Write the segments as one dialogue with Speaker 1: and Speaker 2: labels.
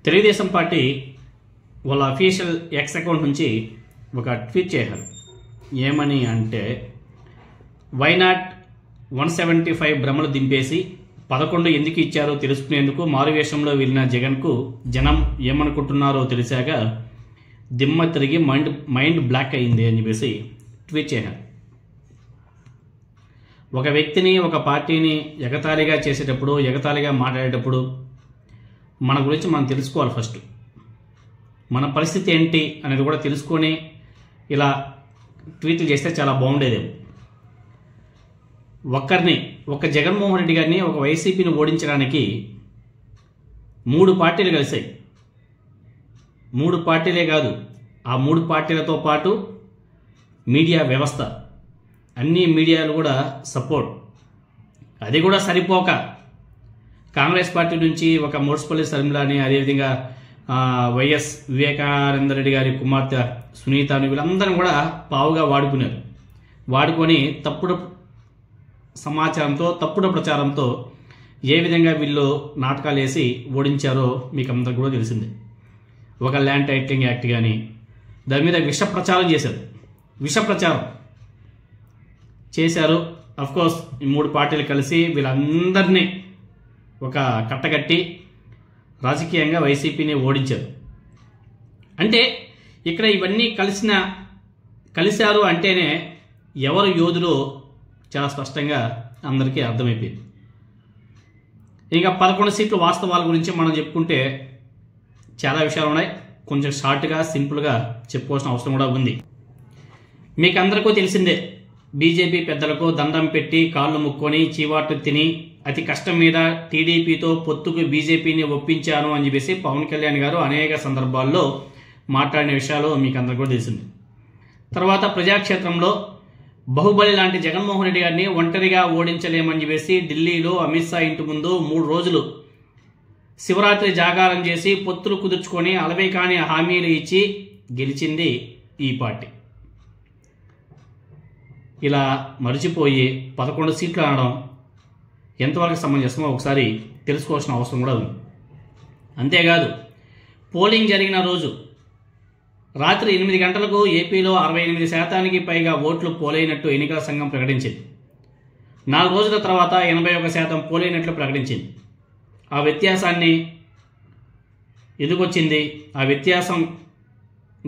Speaker 1: Telugu Desam party వాళ్ళ official X account నుంచి ఒక ట్వీట్ చేశారు. ఏమని అంటే, వైనాట్ 175 భ్రమలు దింపేసి 11 ఎందుకు ఇచ్చారో తెలుసుకునేందుకు మారువేషంలో వెళ్ళిన జగన్కు జనం ఏమనుకుంటున్నారో తెలిసాక దిమ్మ తిరిగి మైండ్ బ్లాక్ అయింది అని చెప్పేసి ట్వీట్ చేశారు. ఒక వ్యక్తిని, ఒక పార్టీని ఎగతాళిగా చేసేటప్పుడు, ఎగతాళిగా మాట్లాడేటప్పుడు మన గురించి మనం తెలుసుకోవాలి. ఫస్ట్ మన పరిస్థితి ఏంటి అనేది కూడా తెలుసుకొని ఇలా ట్వీట్లు చేస్తే చాలా బాగుండేదేమో. ఒక జగన్మోహన్ రెడ్డి గారిని, ఒక వైసీపీని ఓడించడానికి 3 పార్టీలు కలిశాయి. 3 పార్టీలే కాదు, ఆ 3 పార్టీలతో పాటు మీడియా వ్యవస్థ, అన్ని మీడియాలు కూడా సపోర్ట్. అది కూడా సరిపోక కాంగ్రెస్ పార్టీ నుంచి ఒక మున్సిపల్ శర్మిలాని, అదేవిధంగా వైఎస్ వివేకానంద రెడ్డి గారి కుమార్తె సునీతని, వీళ్ళందరూ కూడా పావుగా వాడుకున్నారు. వాడుకొని తప్పుడు సమాచారంతో, తప్పుడు ప్రచారంతో ఏ విధంగా వీళ్ళు నాటకాలు వేసి ఓడించారో మీకు అందరికీ కూడా తెలిసిందే. ఒక ల్యాండ్ టైటిలింగ్ యాక్ట్ కానీ దాని మీద విష ప్రచారం చేశారు. అఫ్కోర్స్ ఈ 3 పార్టీలు కలిసి వీళ్ళందరినీ ఒక కట్టగట్టి రాజకీయంగా వైసీపీని ఓడించారు. అంటే ఇక్కడ ఇవన్నీ కలిశారు అంటేనే ఎవరు యోధులో చాలా స్పష్టంగా అందరికీ అర్థమైపోయింది. ఇంకా 11 సీట్ల వాస్తవాల గురించి మనం చెప్పుకుంటే చాలా విషయాలు ఉన్నాయి. కొంచెం షార్ట్గా, సింపుల్గా చెప్పుకోవాల్సిన అవసరం కూడా ఉంది. మీకు అందరికీ తెలిసిందే, బీజేపీ పెద్దలకు దండం పెట్టి కాళ్ళు ముక్కొని చీవాట్లు తిని అతి కష్టం మీద టీడీపీతో పొత్తుకు బీజేపీని ఒప్పించాను అని చెప్పేసి పవన్ కళ్యాణ్ గారు అనేక సందర్భాల్లో మాట్లాడిన విషయాలు మీకు అందరికీ కూడా తెలిసింది. తర్వాత ప్రజాక్షేత్రంలో బాహుబలి లాంటి జగన్మోహన్ రెడ్డి గారిని ఒంటరిగా ఓడించలేమని చెప్పేసి ఢిల్లీలో అమిత్ షా ఇంటి ముందు 3 రోజులు శివరాత్రి జాగారం చేసి పొత్తులు కుదుర్చుకొని అలవై కాని హామీలు ఇచ్చి గెలిచింది ఈ పార్టీ. ఇలా మరిచిపోయి 11 సీట్లు అనడం ఎంతవరకు సమంజసమో ఒకసారి తెలుసుకోవాల్సిన అవసరం కూడా ఉంది. అంతేకాదు, పోలింగ్ జరిగిన రోజు రాత్రి 8 గంటలకు ఏపీలో 68% పైగా ఓట్లు పోలైనట్టు ఎన్నికల సంఘం ప్రకటించింది. 4 రోజుల తర్వాత 81% పోలైనట్లు ప్రకటించింది. ఆ వ్యత్యాసాన్ని ఎందుకొచ్చింది, ఆ వ్యత్యాసం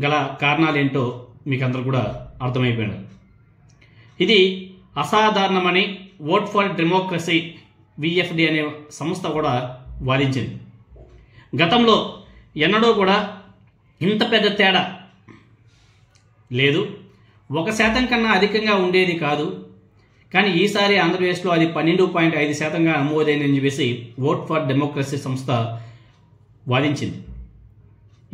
Speaker 1: గల కారణాలేంటో మీకు అందరూ కూడా అర్థమైపోయింది. ఇది అసాధారణమని ఓట్ ఫర్ డెమోక్రసీ విఎఫ్డి అనే సంస్థ కూడా వాదించింది. గతంలో ఎన్నడూ కూడా ఇంత పెద్ద తేడా లేదు, 1% కన్నా అధికంగా ఉండేది కాదు. కానీ ఈసారి ఆంధ్రప్రదేశ్లో అది 12.5%గా నమోదైందని చెప్పేసి ఓట్ ఫర్ డెమోక్రసీ సంస్థ వాదించింది.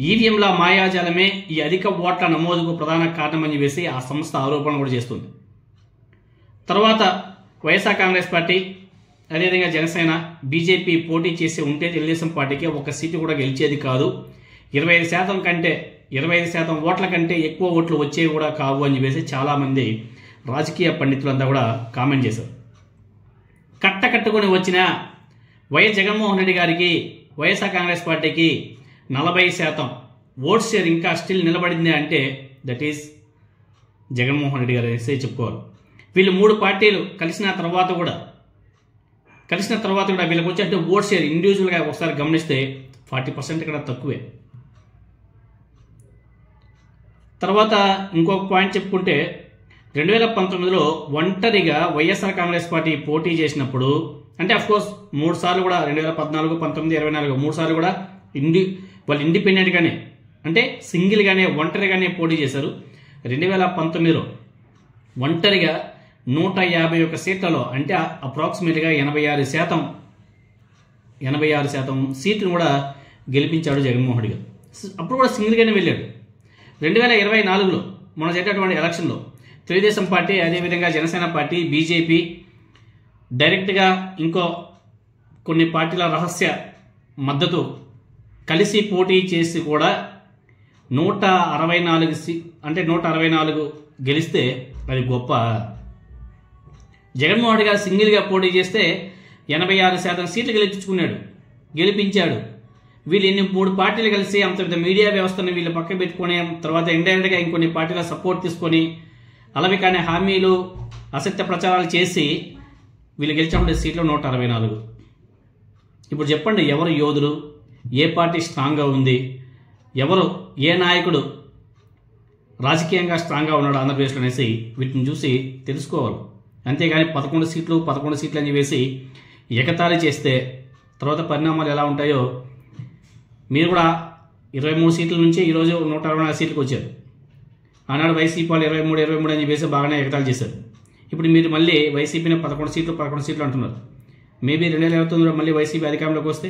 Speaker 1: ఈవీఎంల మాయాజాలమే ఈ అధిక ఓట్ల నమోదుకు ప్రధాన కారణమని చెప్పేసి ఆ సంస్థ ఆరోపణ కూడా చేస్తుంది. తర్వాత వైఎస్ఆర్ కాంగ్రెస్ పార్టీ, అదేవిధంగా జనసేన, బీజేపీ పోటీ చేసి ఉంటే తెలుగుదేశం పార్టీకి 1 సీటు కూడా గెలిచేది కాదు. 25% ఓట్ల కంటే ఎక్కువ ఓట్లు వచ్చేవి కూడా కావు అని చెప్పేసి చాలామంది రాజకీయ పండితులంతా కూడా కామెంట్ చేశారు. కట్టుకొని వచ్చిన వైఎస్ జగన్మోహన్ రెడ్డి గారికి, వైఎస్ఆర్ కాంగ్రెస్ పార్టీకి 40% ఓట్ షేర్ ఇంకా స్టిల్ నిలబడింది అంటే దట్ ఈస్ జగన్మోహన్ రెడ్డి గారు అనేసి చెప్పుకోవాలి. వీళ్ళు 3 పార్టీలు కలిసిన తర్వాత కూడా వీళ్ళకి వచ్చే ఓట్ షేర్ ఇండివిజువల్గా ఒకసారి గమనిస్తే 40% కన్నా తక్కువే. తర్వాత ఇంకొక పాయింట్ చెప్పుకుంటే 2019లో ఒంటరిగా వైఎస్ఆర్ కాంగ్రెస్ పార్టీ పోటీ చేసినప్పుడు, అంటే అఫ్కోర్స్ 3 సార్లు కూడా 2014, 19, 24 3 సార్లు కూడా వాళ్ళు ఇండిపెండెంట్గానే, అంటే సింగిల్గానే, ఒంటరిగానే పోటీ చేశారు. 2019లో ఒంటరిగా 151 సీట్లలో, అంటే అప్రాక్సిమేట్గా 86% సీట్లు కూడా గెలిపించాడు జగన్మోహన్ రెడ్డి గారు. అప్పుడు కూడా సింగిల్గానే వెళ్ళాడు. 2024లో మనం జరిగినటువంటి ఎలక్షన్లో తెలుగుదేశం పార్టీ, అదేవిధంగా జనసేన పార్టీ, బీజేపీ డైరెక్ట్గా ఇంకో కొన్ని పార్టీల రహస్య మద్దతు కలిసి పోటీ చేసి కూడా 164 గెలిస్తే అది గొప్ప. జగన్మోహన్ రెడ్డి గారు సింగిల్గా పోటీ చేస్తే 86% సీట్లు గెలిపించాడు. వీళ్ళు ఇన్ని 3 పార్టీలు కలిసి అంత పెద్ద మీడియా వ్యవస్థను వీళ్ళు పక్క పెట్టుకొని తర్వాత ఇండైరెక్ట్గా ఇంకొన్ని పార్టీల సపోర్ట్ తీసుకొని అలాగే కానీ హామీలు అసత్య ప్రచారాలు చేసి వీళ్ళు గెలిచినప్పుడు సీట్లు 164. ఇప్పుడు చెప్పండి, ఎవరు యోధుడు, ఏ పార్టీ స్ట్రాంగ్గా ఉంది, ఎవరు ఏ నాయకుడు రాజకీయంగా స్ట్రాంగ్గా ఉన్నాడు ఆంధ్రప్రదేశ్లో అనేసి వీటిని చూసి తెలుసుకోవాలి. అంతేగాని 11 సీట్లు అని వేసి ఎగతాళి చేస్తే తర్వాత పరిణామాలు ఎలా ఉంటాయో మీరు కూడా 23 సీట్ల నుంచి ఈరోజు 164 సీట్లకు వచ్చారు. ఆనాడు వైసీపీ వాళ్ళు 23 అని చెప్పేసి బాగానే ఎగతాళి చేశారు. ఇప్పుడు మీరు మళ్ళీ వైసీపీని 11 సీట్లు అంటున్నారు. మేబీ 2029లో మళ్ళీ వైసీపీ అధికారంలోకి వస్తే